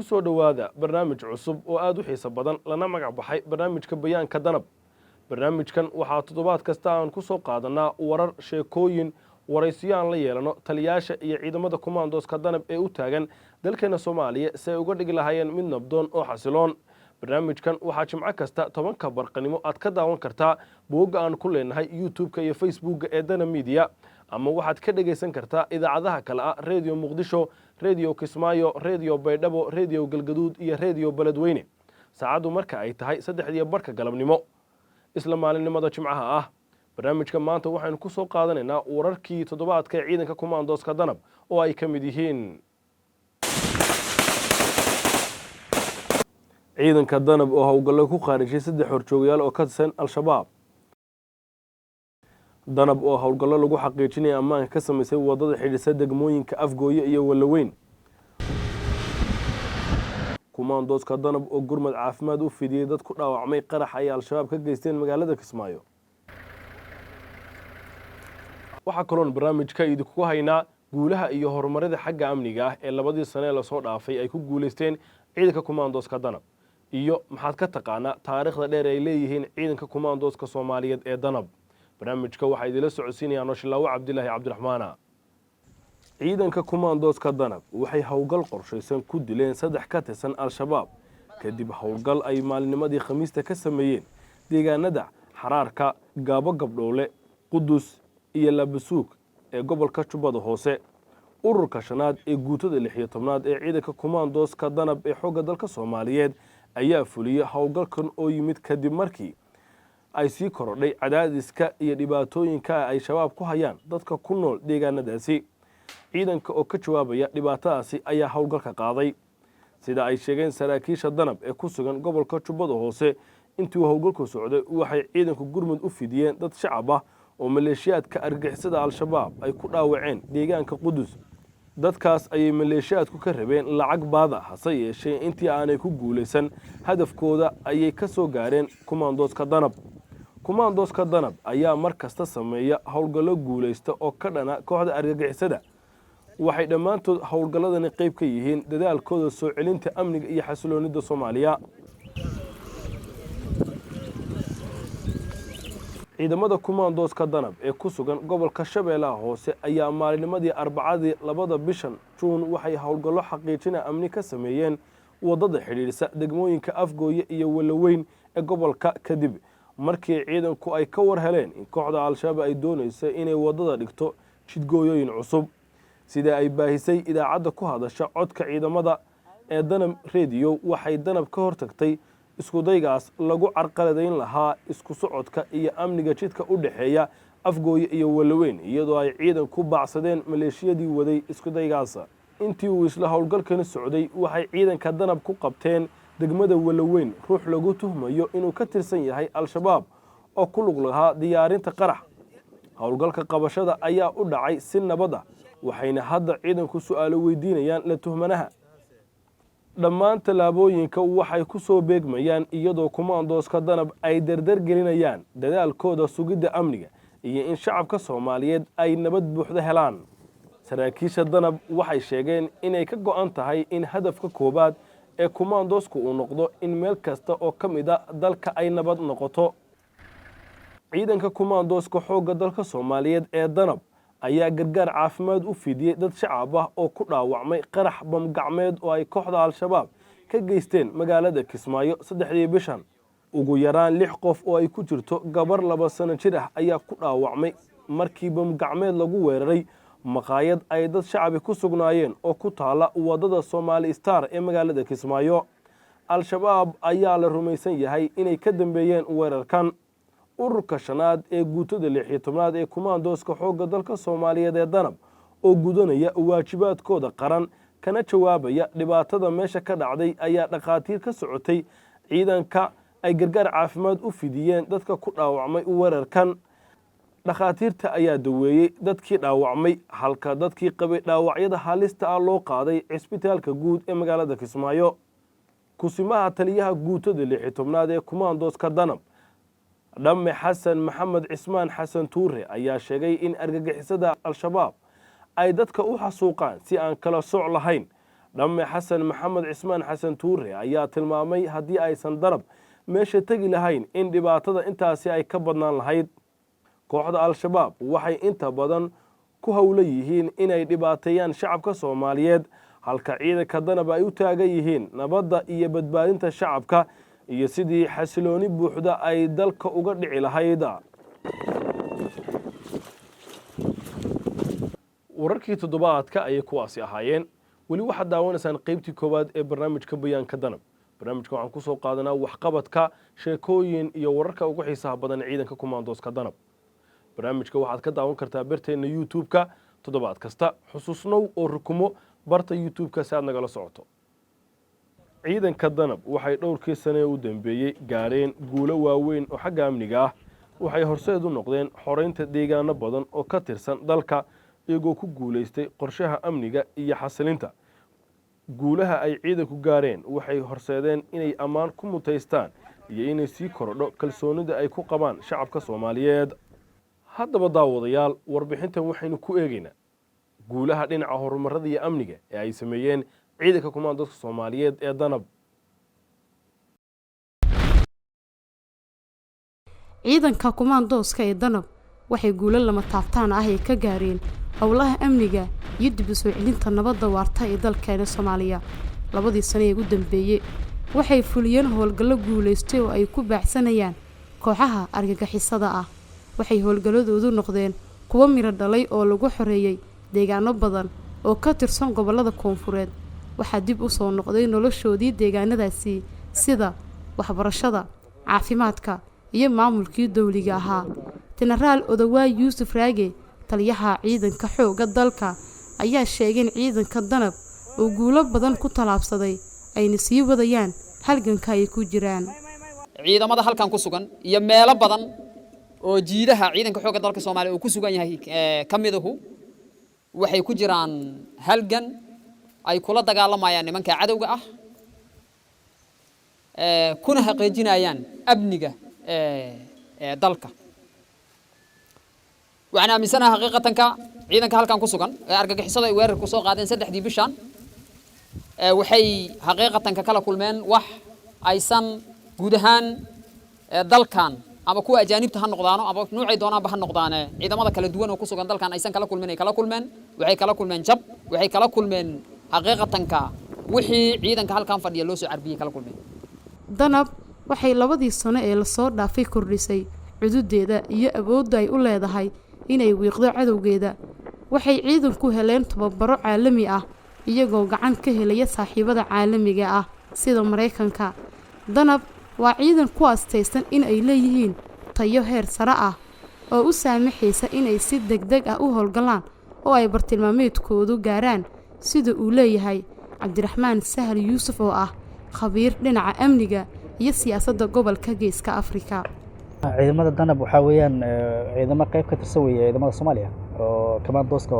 soo dhawaada barnaamij cusub oo aad u xiiso badan lana magac baxay barnaamijka bayaanka danab. barnaamijkan waxaa toddobaad kasta aan ku soo qaadanaa warar, sheekooyin, waraysiyo aan la yeelano taliyaasha iyo ciidamada kumaandooska danab ee u taagan dalkeena Soomaaliya si ay uga dhigi lahaayeen mid nabdoon oo xasiloon. barnaamijkan waxaa jimco kasta 10 barqanimo aad ka daawan kartaa bogga aan ku leenahay YouTube-ka iyo Facebook-ga ee Dana Media, ama waxaad ka dhageysan kartaa idaacadaha kale ah Radio Muqdisho, Radio Kismaayo, Radio Baydhabo, Radio Galgaduud iyo Radio Beledweyne. saacadu marka ay tahay 3:00 galabnimo isla maalinimada jimcaha ah. barnaamijka maanta waxaanu ku soo qaadanaynaa wararkii toddobaadka ee ciidanka kumaandooska danab oo ay ka mid yihiin ciidanka danab oo howlgallo ku qaarijay 3 horjoogayaal oo ka tirsan al-shabaab. danab oo howlgallo lagu xaqiijinay ammaanka ka samaysay wadada xidhiidhsa degmooyinka Afgooye iyo Walaweyn. kumaandooska danab oo gurmad caafimaad u fidiyay dad ku dhaawacmay qarax ay al-shabaab ka geysteen magaalada Kismaayo. waxaa kaloon barnaamijka idinku haynaa guulaha iyo horumarada xagga amniga ah ee labadii sane la soo dhaafay ay ku guuleysteen ciidanka kumaandooska danab, iyo maxaad ka taqaanaa taariikhda dheer ay leeyihiin ciidanka kumaandooska Soomaaliyeed ee danab. barnaamijka waxaa idila socodsiinaya Noshlaawo Cabdilaahi Cabdiraxmaan. ciidanka kumaandooska danab waxay howlgal qorshaysan ku dileen 3 ka tirsan al-shabaab kadib howlgal ay maalinimadii Khamiista ka sameeyeen deegaanada Xaraarka, Gaabo Gabdhoole, Qudus iyo Labasuug ee gobolka Jubbada Hoose. ururka shanaad ee guutada 16aad ee ciidanka kumaandooska danab ee xoogga dalka Soomaaliyeed ayaa fuliyay howlgalkan oo yimid kadib markii ay sii korodhay cadaadiska iyo dhibaatooyinka ay shabaab ku hayaan dadka ku nool deegaanadaasi. ciidanka oo ka jawaabaya dhibaatadaasi ayaa howlgalka qaaday, sida ay sheegeen saraakiisha danab ee ku sugan gobolka Jubbada Hoose. intii howlgalku socday waxay ciidanku gurmud u fidiyeen dad shacab ah oo maleeshiyaadka argagixisada al-shabaab ay ku dhaawaceen deegaanka Qudus. dadkaas ayay maleeshiyaadku ka rabeen lacag baada, hase yeeshee intii aanay ku guuleysan hadafkooda ayay ka soo gaareen kumaandooska danab. kumaandooska danab ayaa mar kasta sameeya howlgallo guuleysta oo ka dhana kooxda argagixisada. waxay dhammaantood howlgalladani qayb ka yihiin dadaalkooda soo celinta amniga iyo xasiloonida Soomaaliya. ciidamada kumaandooska danab ee ku sugan gobolka Shabeellaha Hoose ayaa maalinimadii Arbacadii 2 bishan Juun waxay howlgallo xaqiijina amni ka sameeyeen wadada xidhiidhsa degmooyinka Afgooye iyo Walaweyn ee gobolka kadib markii ciidanku ay ka war heleen in kooxda al-shabaab ay doonayso inay wadada dhigto jidgooyooyin cusub. sida ay baahisay idaacadda ku hadasha codka ciidamada ee Danab Radio, waxay danab ka hortagtay isku daygaas lagu carqaladeyn lahaa isku socodka iyo amniga jidka u dhaxeeya Afgooye iyo Walaweyn, iyadoo ay ciidan ku baacsadeen maleeshiyadii waday isku daygaas. intii uu isla howlgalkan socday waxay ciidanka danab ku qabteen degmada Walaweyn ruux lagu tuhmayo inuu ka tirsan yahay al-shabaab oo ku lug lahaa diyaarinta qarax. howlgalka qabashada ayaa u dhacay si nabad ah, waxayna hadda ciidanku su'aalo weydiinayaan la tuhmanaha. dhammaan tallaabooyinka waxay ku soo beegmayaan iyadoo kumaandooska danab ay dardar gelinayaan dadaalkooda sugidda amniga iyo in shacabka Soomaaliyeed ay nabad buuxda helaan. saraakiisha danab waxay sheegeen inay ka go'an tahay in hadafka koobaad ee kumaandoosku uu noqdo in meel kasta oo ka mid ah dalka ay nabad noqoto. ciidanka kumaandooska xoogga dalka Soomaaliyeed ee danab ayaa gargaar caafimaad u fidiyay dad shacab ah oo ku dhaawacmay qarax bam gacmeed oo ay kooxda al-shabaab ka geysteen magaalada Kismaayo 3 bishan. ugu yaraan 6 qof oo ay ku jirto gabar 2 sano jir ah ayaa ku dhaawacmay markii bam gacmeed lagu weeraray maqaayad ay dad shacab ku sugnaayeen oo ku taala wadada Somali Star ee magaalada Kismaayo. al-shabaab ayaa la rumaysan yahay inay ka dambeeyeen weerarkan. ururka shanaad ee guutada 16aad ee kumaandooska xoogga dalka Soomaaliyeed ee danab oo gudanaya waajibaadkooda qaran kana jawaabaya dhibaatada meesha ka dhacday ayaa dhaqaatiir ka socotay ciidanka ay gargaar caafimaad u fidiyeen dadka ku dhaawacmay weerarkan. dhaqaatiirta ayaa daweeyay dadkii dhaawacmay halka dadkii qabay dhaawacyada halista ah loo qaaday cisbitaalka guud ee magaalada Kismaayo. kusimaha taliyaha guutada 16aad ee kumaandooska danab dhamme xasan maxamed cismaan xasan tuure ayaa sheegay in argagixisada al-shabaab ay dadka u xasuuqaan si aan kala sooc lahayn, dhamme xasan maxamed cismaan xasan tuure ayaa tilmaamay haddii aysan danab meesha tegi lahayn in dhibaatada intaasi ay ka badnaan lahayd. kooxda al-shabaab waxay inta badan ku howlan yihiin inay dhibaateeyaan shacabka Soomaaliyeed halka ciidanka danab ay u taagan yihiin nabadda iyo badbaadinta shacabka iyo sidii xasilooni buuxda ay dalka uga dhici lahayd. wararkii toddobaadka ayay kuwaasi ahaayeen. weli waxaad daawanaysaan qaybtii koowaad ee barnaamijka bayaanka danab. barnaamijka waxaan ku soo qaadanaa waxqabadka sheekooyin iyo wararka ugu xiisaha badan ciidanka kumaandooska danab. barnaamijka waxaad ka daawan kartaa barteena YouTube-ka toddobaad kasta. xusuusnow oo rukumo barta YouTube-ka si aad nagala socoto. ciidanka danab waxay dhowrkii sane u dambeeyay gaareen guulo waaweyn oo xagga amniga ah. waxay horseed u noqdeen xoreynta deegaano badan oo ka tirsan dalka iyagoo ku guuleystay qorshaha amniga iyo xasilinta. guulaha ay ciidanku gaareen waxay horseedeen inay ammaan ku mutaystaan iyo inay sii korodho kalsoonida ay ku qabaan shacabka Soomaaliyeed. haddaba daawadayaal, warbixintan waxaynu ku eegaynaa guulaha dhinaca horumarada iyo amniga ee ay sameeyeen ciidanka kumaandooska Soomaaliyeed ee danab. ciidanka kumaandooska ee danab waxay guulo lama taabtaan ah ay ka gaareen howlaha amniga iyo dib u soo celinta nabadda waarta ee dalkeena Soomaaliya. labadii sano ee ugu dambeeyay waxay fuliyeen howlgallo guuleystay oo ay ku baacsanayaan kooxaha argagixisada ah. waxay howlgalladoodu noqdeen kuwo miro dhalay oo lagu xoreeyay deegaano badan oo ka tirsan gobollada koonfureed. waxaa dib u soo noqday noloshoodii deegaanadaasi sida waxbarashada, caafimaadka iyo maamulkii dawliga ahaa. Generaal Odawaay Yuusuf Raage, taliyaha ciidanka xoogga dalka, ayaa sheegay in ciidanka danab oo guulo badan ku talaabsaday ayna sii wadayaan halganka ay ku jiraan. ciidamada halkan ku sugan iyo meelo badan oo jiidaha ciidanka xoogga dalka Soomaaliya uu ku sugan yahay kamiduhu waxay ku jiraan halgan ay kula dagaalamayaan nimanka cadawga ah kuna xaqiijinayaan amniga dalka. waxaan aaminsanahay xaqiiqatanka ciidanka halkan ku sugan ee argagixisada ay weerar ku soo qaadeen 3 bishan waxay xaqiiqatanka kala kulmeen wax aysan guud ahaan dalkan ama kuwa ajaanibta ha noqdaano ama nuucay doonaanba ha noqdaane ciidamada kala duwan oo ku sugan dalkan aysan kala kulmeen waxay kala kulmeen jab, waxay kala kulmeen xaqiiqatanka wixii ciidanka halkan fadhiya loo soo carbiyay kala kulmeen. danab waxay labadii sano ee la soo dhaafay kordhisay cududeeda iyo awoodda ay u leedahay inay wiiqdo cadowgeeda. waxay ciidanku heleen tababaro caalami ah iyagoo gacan ka helaya saaxiibada caalamiga ah sida Mareykanka. danab waa ciidan ku aastaysan in ay leeyihiin tayo heer sare ah oo u saamaxaysa inay si degdeg ah u howlgalaan oo ay bartilmaameedkoodu gaaraan sida uu leeyahay Cabdiraxmaan Sahal Yuusuf oo ah khabiir dhinaca amniga iyo siyaasadda gobolka Geeska Afrika. ciidamada danab waxa weeyaan ciidamo qayb ka tirsan weeye ciidamada Soomaaliya oo kumaandooska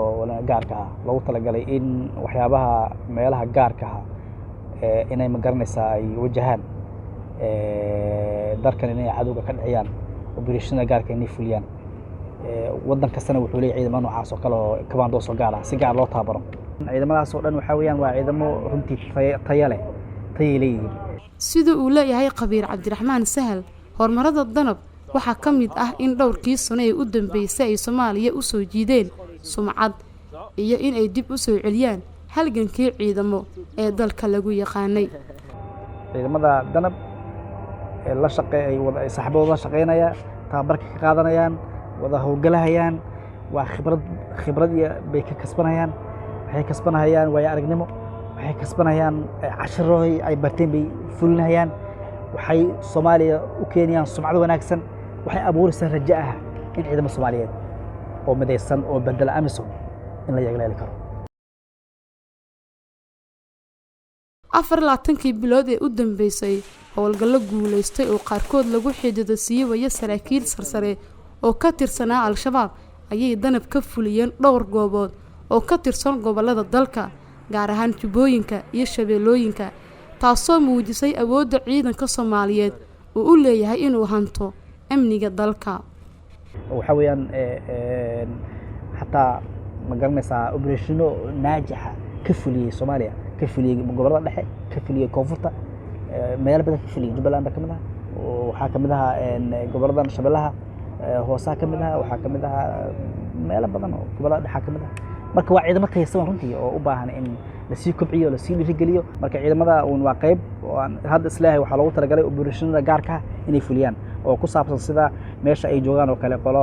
gaarka ah loogu talagalay in waxyaabaha meelaha gaarka ah inay ma garanaysaa ay wajahaan dalkan inay cadowga ka dhiciyaan operation gaarka inay fuliyaan. wadan kastana wuxuu leeyahay ciidamo noocaas oo kale oo kumaandoos gaar ah si gaar loo taabaro. ciidamadaas oo dhan waxa weeyaan waa ciidamo runtii tayo leh tayeelay. sida uu leeyahay khabiir Cabdiraxmaan Sahal, horumarada danab waxaa ka mid ah in dhowrkii sano ee u dambeysay ay Soomaaliya u soo jiideen sumcad iyo in ay dib u soo celiyaan halgankii ciidamo ee dalka lagu yaqaanay. ciidamada danab ee la shaqeeyay wada saaxiibada shaqeynaya tababarka ka qaadanayaan wada howlgalahayaan waa khibrad bay ka kasbanayaan. waxay kasbanayaan way aragnimo, waxay kasbanayaan casharo ay barteen bay fulinayaan. waxay Soomaaliya u keenayaan sumcad wanaagsan. waxay abuuraysaa rajo ah in ciidamada Soomaaliyeed oo midaysan oo bedel amisom in la yagleeli karo. 24 bilood ee u dambeysay howlgallo guuleystay oo qaarkood lagu xidido siiyay saraakiil sarsare oo ka tirsanaa al-shabaab ayay danab ka fuliyeen dhowr goobood oo ka tirsan gobollada dalka gaar ahaan Jubbooyinka iyo Shabeellooyinka, taasoo muujisay awoodda ciidanka Soomaaliyeed oo u leeyahay inuu hanto amniga dalka. waxa weeyaan hatta ma garanaysaa operation naajixa ka fuliyay Soomaaliya ka fuliyey gobollada dhexe ka fuliyey koonfurta meelo badan ka fuliyey Jubbaland ka mid ah waxaa ka mid ah gobolladan Shabeellaha hoosaha ka mid ah waxaa ka mid ah meelo badan oo gobollada dhexe ka mid ah marka waa ciidamo taysan runtii oo u baahan in la sii kobciyo la sii dhiirigeliyo marka ciidamada waa qayb oo aan hadda islaahay waxaa loogu talagalay operationnada gaarka ah inay fuliyaan oo ku saabsan sida meesha ay joogaan oo kale qolo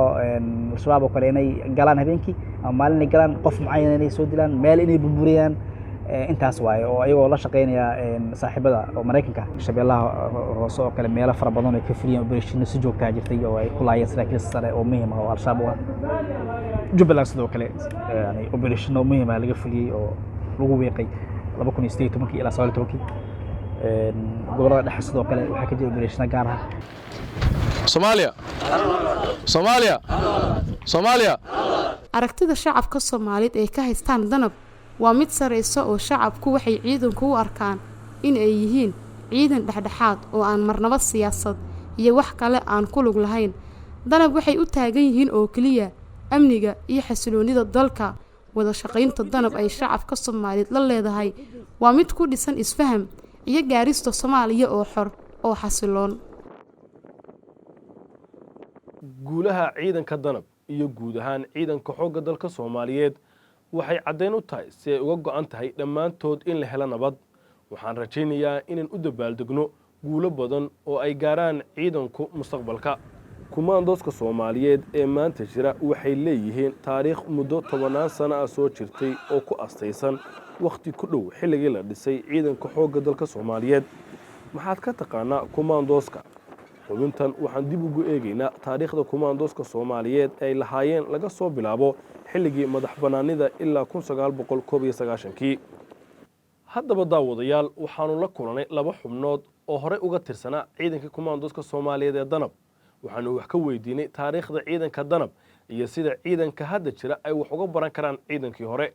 shabaab oo kale inay galaan habeenkii ama maalin ay galaan qof mucayan inay soo dilaan meel inay burburiyaan intaas waaye oo ayagoo la shaqeynaya saaxiibada oo Mareykanka Shabeellaha hoose oo kale meelo fara badan ay ka fuliyeen operation si joogta jirtay oo ay ku laayeen saraakiil sare oo muhiim ah oo al-shabaab Jubbaland sidoo kale yani operation muhiim ah laga fuliyay oo lagu weeqay 2018 ilaa 2019 gobolada dhexe sidoo kale waxaa ka jira operation gaar ah Soomaaliya aragtida shacabka Soomaaliyeed ee ka haystaan danab waa mid sareyso oo shacabku waxay ciidanku u arkaan in ay yihiin ciidan dhexdhexaad oo aan marnaba siyaasad iyo wax kale aan ku lug lahayn danab waxay u taagan yihiin oo kaliya amniga iyo xasiloonida dalka wada shaqaynta danab ay shacabka Soomaaliyeed la leedahay waa mid ku dhisan isfaham iyo gaarista Soomaaliya oo xor oo xasiloon guulaha ciidanka danab iyo guud ahaan ciidanka xoogga dalka Soomaaliyeed waxay caddeyn u tahay si ay uga go'an tahay dhammaantood in la helo nabad waxaan rajaynayaa inaan u dabaaldegno guulo badan oo ay gaaraan ciidanku mustaqbalka kumaandooska Soomaaliyeed ee maanta jira waxay leeyihiin taariikh muddo 10 sano ah soo jirtay oo ku astaysan waqti ku dhow xilligii la dhisay ciidanka xoogga dalka Soomaaliyeed maxaad ka taqaanaa kumaandooska xubintan waxaan dib ugu eegaynaa taariikhda kumaandooska Soomaaliyeed ay lahaayeen laga soo bilaabo xilligii madax banaanida ilaa 1991 haddaba daawadayaal waxaanu la kulanay laba xubnood oo hore uga tirsanaa ciidanka kumaandooska Soomaaliyeed ee danab waxaanu wax ka weydiinay taariikhda ciidanka danab iyo sida ciidanka hadda jira ay wax uga baran karaan ciidankii hore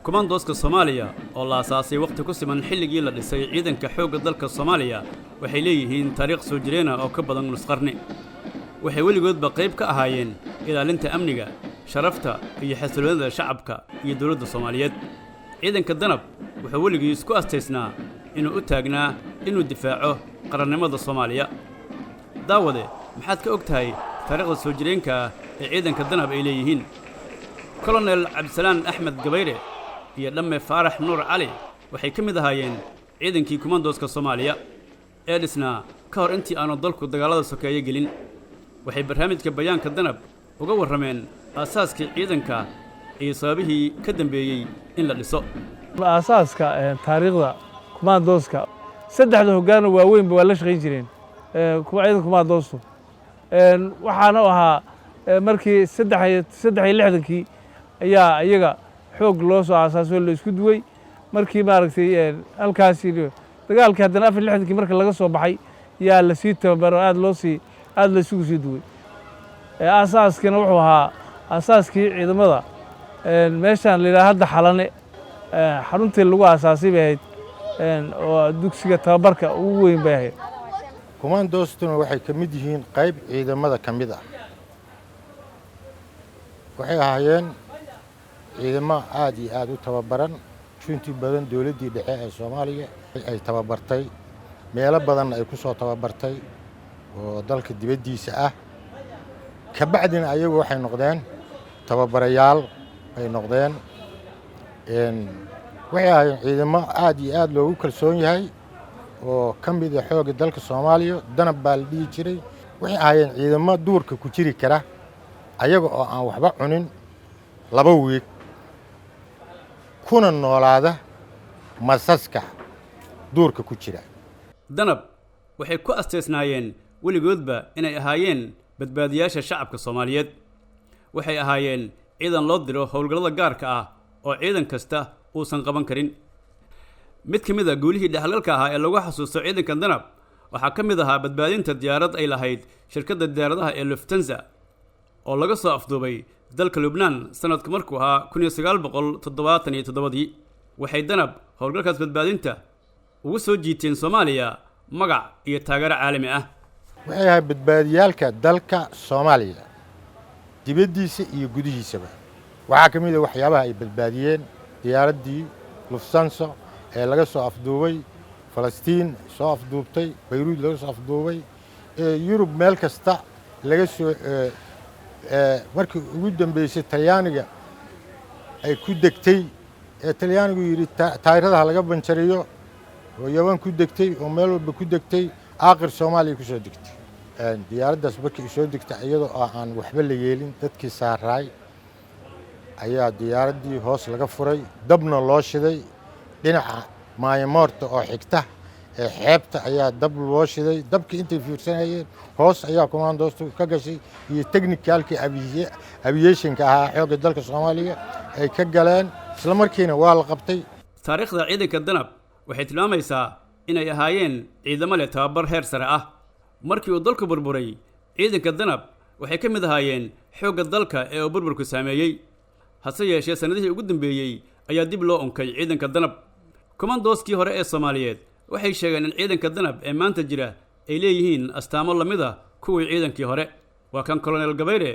kumaandooska Soomaaliya oo la asaasay waqti ku siman xilligii la dhisay ciidanka xoogga dalka Soomaaliya waxay leeyihiin taariikh soo jireen oo ka badan nus qarni waxay weligoodba qayb ka ahaayeen ilaalinta amniga sharafta iyo xasiloonida shacabka iyo dawladda Soomaaliyeed ciidanka danab wuxuu weligiis ku astaysnaa inuu u taagnaa inuu difaaco qarannimada Soomaaliya daawade maxaad ka ogtahay taariikhda soo jireenka ee ciidanka danab ay leeyihiin Colonel Cabdisalaan Axmed Gabayre iyo dhamme Faarax Nuur Cali waxay ka mid ahaayeen ciidankii kumaandooska Soomaaliya ee dhisnaa ka hor intii aanu dalku dagaalada sokeeye gelin waxay barnaamijka bayaanka danab uga warrameen aasaaskii ciidanka iyo sababihii ka dambeeyay in la dhiso aasaaska taariikhda kumaandooska saddexda hoggaan waaweyn waa la shaqayn jireen ciidanka kumaandoostu waxaana ahaa markii 63 ayaa iyaga xoog loo soo aasaasay la isku duway markii maaragtay halkaas dagaalkii haddana 64 markii laga soo baxay yaa la sii tababaro aad la isugu sii duway aasaaskina wuxuu ahaa aasaaskii ciidamada meeshaan la yiraahdo hadda xalane xaruntii lagu aasaasay bay ahayd oo dugsiga tababarka ugu weyn bay ahayd kumaandoostuna waxay ka mid yihiin qayb ciidamada ka mid ah waxay ahaayeen ciidamo aad iyo aad u tababaran runtii badan dawladdii dhexe ee Soomaaliya ay tababartay meelo badan ay ku soo tababartay oo dalka dibaddiisa ah ka bacdina ayagu waxay noqdeen tababarayaal ay noqdeen waxay ahaayeen ciidamo aad iyo aad loogu kalsoon yahay oo ka mid ah xoogga dalka Soomaaliya danab baa la dhihi jiray waxay ahaayeen ciidamo duurka ku jiri kara ayaga oo aan waxba cunin 2 week kuna noolaada masaska duurka ku jira danab waxay ku asteysnaayeen weligoodba inay ahaayeen badbaadiyaasha shacabka Soomaaliyeed waxay ahaayeen ciidan loo diro howlgallada gaarka ah oo ciidan kasta uusan qaban karin mid ka mid ah guulihii dhaxalgalka ahaa ee lagu xasuusto ciidanka danab waxaa ka mid ahaa badbaadinta diyaarad ay lahayd shirkadda diyaaradaha ee Lufthansa oo laga soo afduubay dalka Lubnaan sanadka markuu ahaa 1977 waxay danab howlgalkaas badbaadinta ugu soo jiiteen Soomaaliya magac iyo taageero caalami ah waxay ahayd badbaadiyaalka dalka Soomaaliya dibaddiisa iyo gudihiisaba waxaa ka mid ah waxyaabaha ay badbaadiyeen diyaaraddii Lufthansa ee laga soo afduubay Falastiin soo afduubtay Beirut laga soo afduubay Yurub meel kasta laga soo markii ugu dambeysay Talyaaniga ay ku degtay Talyaanigu yiri taayirada laga banjariyo oo Yaman ku degtay oo meel walba ku degtay aakhir Soomaaliya ku soo degtay diyaaraddaas markii soo degtay iyadoo aan waxba la yeelin dadkii saaraay ayaa diyaaraddii hoos laga furay dabna loo shiday dhinaca maayamoorta oo xigta xeebta ayaa dab loo shiday dabkii intay fiirsanayeen hoos ayaa commandostu ka gashay iyo technicalkii aviationka ahaa xoogga dalka Soomaaliya ay ka galeen isla markiina waa la qabtay taariikhda ciidanka danab waxay tilmaamaysaa inay ahaayeen ciidamo leh tababar heer sare ah markii uu dalku burburay ciidanka danab waxay ka mid ahaayeen xoogga dalka ee uu burburku saameeyey hase yeeshee sanadihii ugu dambeeyey ayaa dib loo unkay ciidanka danab commandoskii hore ee Soomaaliyeed waxay sheegeen in ciidanka danab ee maanta jira ay leeyihiin astaamo lamid ah kuwii ciidankii hore waa kan Colonel Gabayre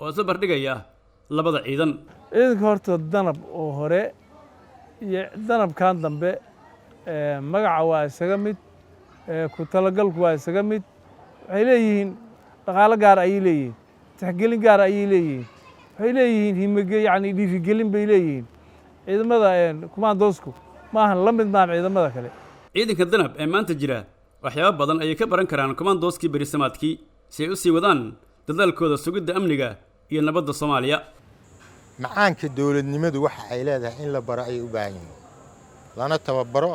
oo soo bardhigaya labada ciidan ciidanka horta danab oo hore iyo danabkan dambe magaca waa isaga mid ku talagalku waa isaga mid waxay leeyihiin dhaqaale gaar ayay leeyihiin tixgelin gaar ayay leeyihiin waxay leeyihiin himage yacni dhiirigelin bay leeyihiin ciidamada kumaandoosku maahan la mid maahan ciidamada kale ciidanka danab ee maanta jira waxyaabo badan ayay ka baran karaan kumaandooskii berisamaadkii si ay u sii wadaan dadaalkooda sugidda amniga iyo nabadda Soomaaliya macaanka dawladnimadu waxa ay leedahay in la baro ay u baahan yihiin lana tababaro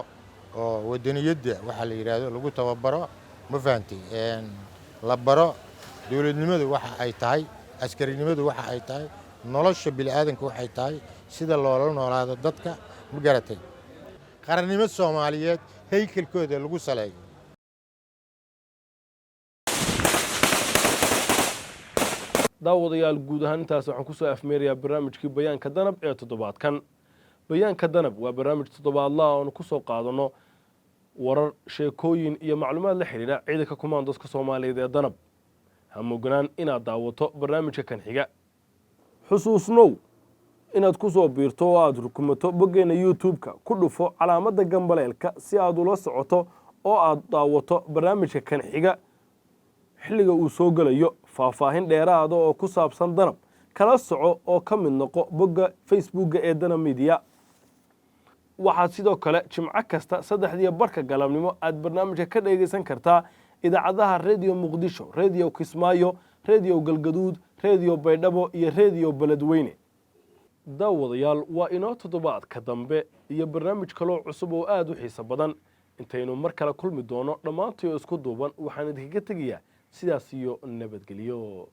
oo wadaniyadda waxa la yiraahdo lagu tababaro ma fahantay la baro dawladnimadu waxa ay tahay askarinimadu waxa ay tahay nolosha bini'aadanka waxay tahay sida loola noolaado dadka ma garatay qarannimada Soomaaliyeed haykalkooda lagu saleeyo daawadayaal guud ahaan intaas waxaan ku soo afmeerayaa barnaamijkii bayaanka danab ee toddobaadkan bayaanka danab waa barnaamij toddobaadlaha oo aan ku soo qaadano warar sheekooyin iyo macluumaad la xiriira ciidanka kumaandoska Soomaaliyeed ee danab ha moganaan inaad daawato barnaamijka kan xiga xusuusnow inaad ku soo biirto oo aad rukumato boggeena YouTube-ka ku dhufo calaamadda gambaleelka si aad ula socoto oo aad daawato barnaamijka kan xiga xilliga uu soo galayo faahfaahin dheeraad oo ku saabsan danab kala soco oo ka mid noqo bogga Facebook ee Danab Media waxaad sidoo kale jimco kasta 3:00 galabnimo aad barnaamijka ka dhageysan kartaa idaacadaha Radio Muqdisho, Radio Kismaayo, Radio Galgaduud, Radio Baydhabo iyo Radio Beledweyne daawadayaal waa inoo toddobaadka dambe iyo barnaamij kale oo cusub oo aad u xiiso badan intaynu mar kale kulmi doono dhammaantii isku duuban waxaan idinkaga tegayaa sidaas iyo nabadgelyo